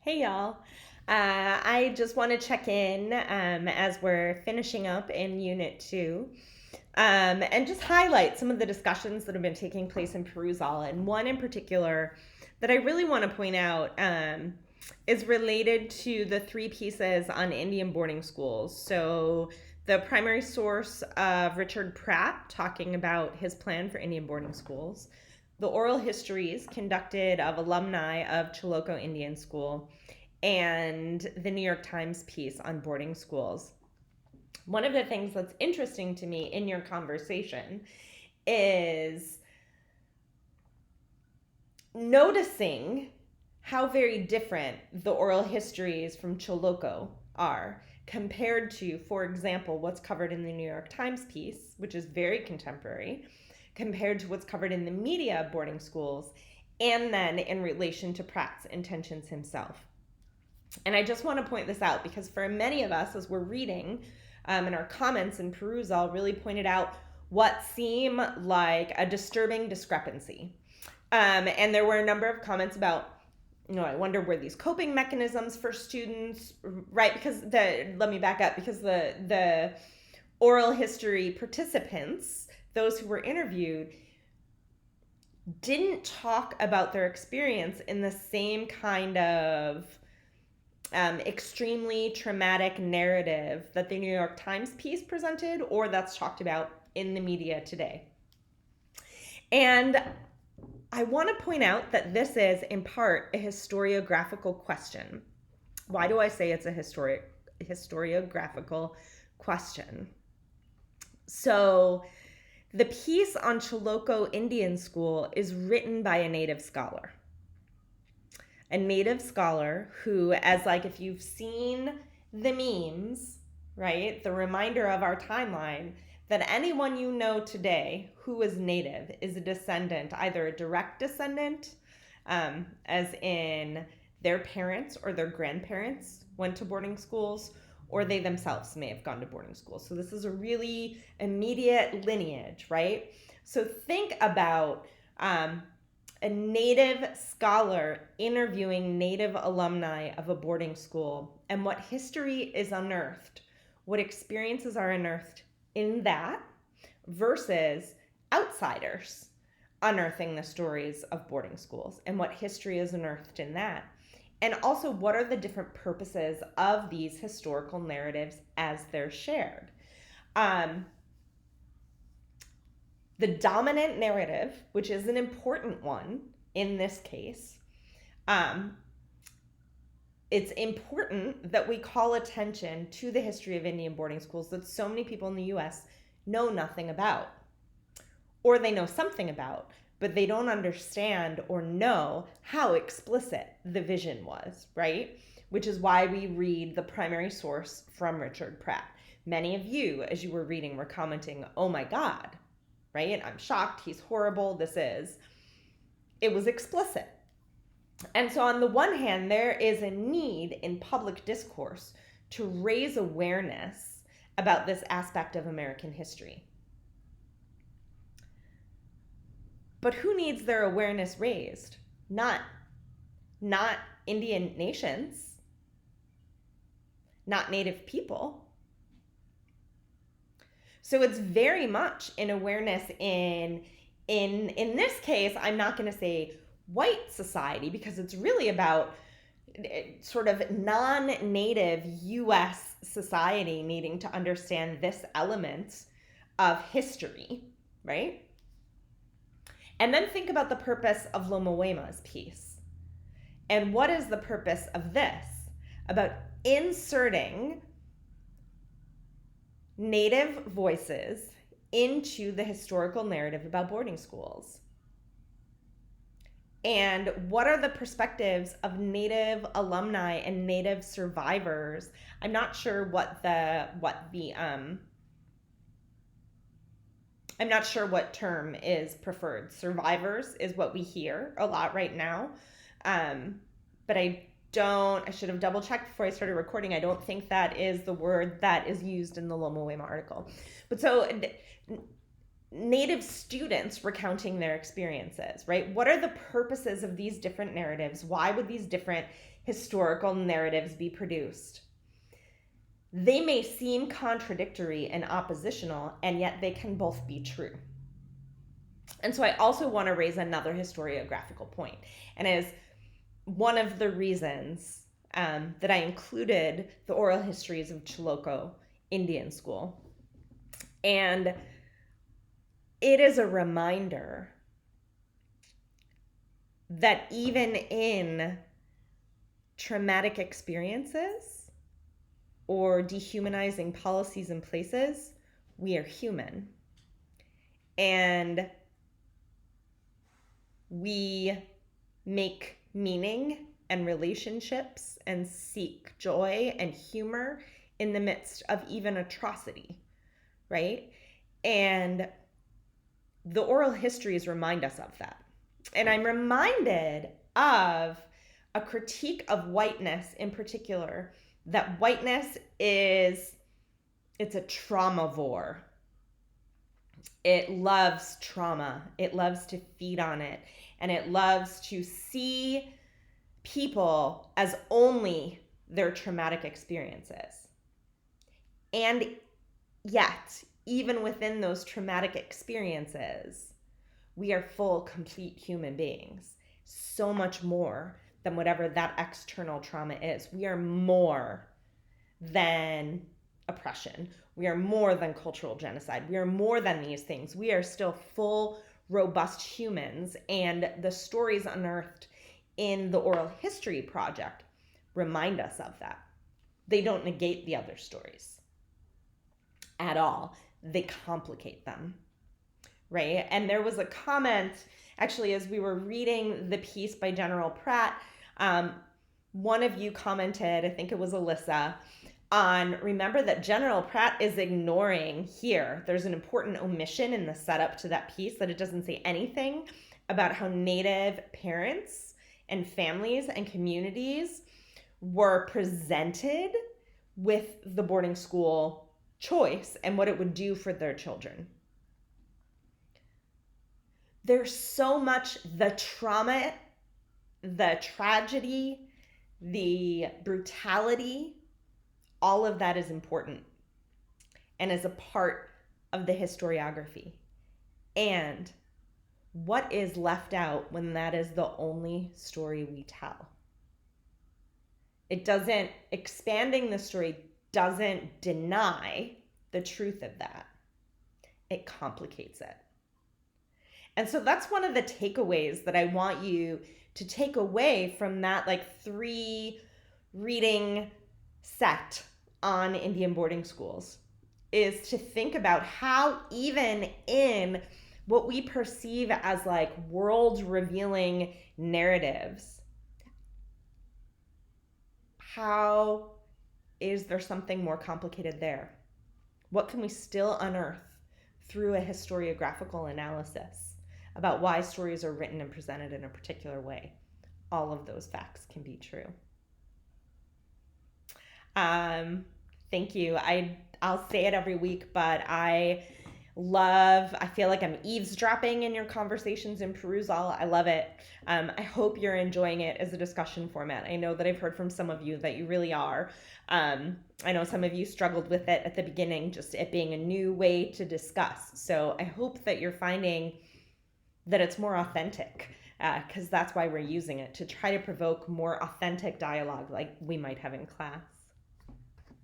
Hey y'all. I just want to check in as we're finishing up in Unit 2 and just highlight some of the discussions that have been taking place in Perusall. And one in particular that I really want to point out is related to the three pieces on Indian boarding schools. So, the primary source of Richard Pratt talking about his plan for Indian boarding schools, the oral histories conducted of alumni of Chilocco Indian School, and the New York Times piece on boarding schools. One of the things that's interesting to me in your conversation is noticing how very different the oral histories from Chilocco are compared to, for example, what's covered in the New York Times piece, which is very contemporary, compared to what's covered in the media of boarding schools, and then in relation to Pratt's intentions himself. And I just want to point this out because for many of us, as we're reading, and our comments in Perusall really pointed out what seemed like a disturbing discrepancy. And there were a number of comments about, I wonder were these coping mechanisms for students, right? Because let me back up, because the oral history participants, those who were interviewed, didn't talk about their experience in the same kind of extremely traumatic narrative that the New York Times piece presented or that's talked about in the media today. And I want to point out that this is, in part, a historiographical question. Why do I say it's a historiographical question? So, the piece on Chilocco Indian School is written by a native scholar. A native scholar who, as like if you've seen the memes, right, the reminder of our timeline, that anyone you know today who is native is a descendant, either a direct descendant, as in their parents or their grandparents went to boarding schools, or they themselves may have gone to boarding schools. So this is a really immediate lineage, right? So think about a native scholar interviewing native alumni of a boarding school and what history is unearthed, what experiences are unearthed in that versus outsiders unearthing the stories of boarding schools and what history is unearthed in that. And also, what are the different purposes of these historical narratives as they're shared? The dominant narrative, which is an important one in this case, it's important that we call attention to the history of Indian boarding schools that so many people in the US know nothing about. Or they know something about, but they don't understand or know how explicit the vision was, right? Which is why we read the primary source from Richard Pratt. Many of you, as you were reading, were commenting, oh my God, right? I'm shocked, he's horrible, this is. It was explicit. And so on the one hand, there is a need in public discourse to raise awareness about this aspect of American history. But who needs their awareness raised? Not Indian nations, not Native people. So it's very much an awareness in this case, I'm not going to say white society because it's really about sort of non-native US society needing to understand this element of history, right? And then think about the purpose of Lomoema's piece. And what is the purpose of this? About inserting Native voices into the historical narrative about boarding schools. And what are the perspectives of Native alumni and Native survivors? I'm not sure I'm not sure what term is preferred. Survivors is what we hear a lot right now. But I should have double checked before I started recording. I don't think that is the word that is used in the Lomoema article. But so Native students recounting their experiences, right? What are the purposes of these different narratives? Why would these different historical narratives be produced? They may seem contradictory and oppositional, and yet they can both be true. And so I also want to raise another historiographical point, and is one of the reasons that I included the oral histories of Chilocco Indian School. And it is a reminder that even in traumatic experiences or dehumanizing policies and places, we are human. And we make meaning and relationships and seek joy and humor in the midst of even atrocity, right? And the oral histories remind us of that. And I'm reminded of a critique of whiteness in particular, that whiteness it's a traumavore. It loves trauma. It loves to feed on it. And it loves to see people as only their traumatic experiences. And yet, even within those traumatic experiences, we are full, complete human beings. So much more than whatever that external trauma is. We are more than oppression. We are more than cultural genocide. We are more than these things. We are still full, robust humans. And the stories unearthed in the Oral History Project remind us of that. They don't negate the other stories at all. They complicate them, right? And there was a comment, actually, as we were reading the piece by General Pratt, one of you commented, I think it was Alyssa, on remember that General Pratt is ignoring here. There's an important omission in the setup to that piece, that it doesn't say anything about how Native parents and families and communities were presented with the boarding school choice and what it would do for their children. There's so much, the trauma, the tragedy, the brutality, all of that is important and is a part of the historiography. And what is left out when that is the only story we tell? Expanding the story doesn't deny the truth of that. It complicates it. And so that's one of the takeaways that I want you to take away from that 3 reading set on Indian boarding schools, is to think about how even in what we perceive as world revealing narratives, how is there something more complicated there? What can we still unearth through a historiographical analysis about why stories are written and presented in a particular way? All of those facts can be true. Thank you. I'll say it every week, but I feel like I'm eavesdropping in your conversations in Perusall. I love it. I hope you're enjoying it as a discussion format. I know that I've heard from some of you that you really are. I know some of you struggled with it at the beginning, just it being a new way to discuss. So I hope that you're finding that it's more authentic, because that's why we're using it, to try to provoke more authentic dialogue like we might have in class.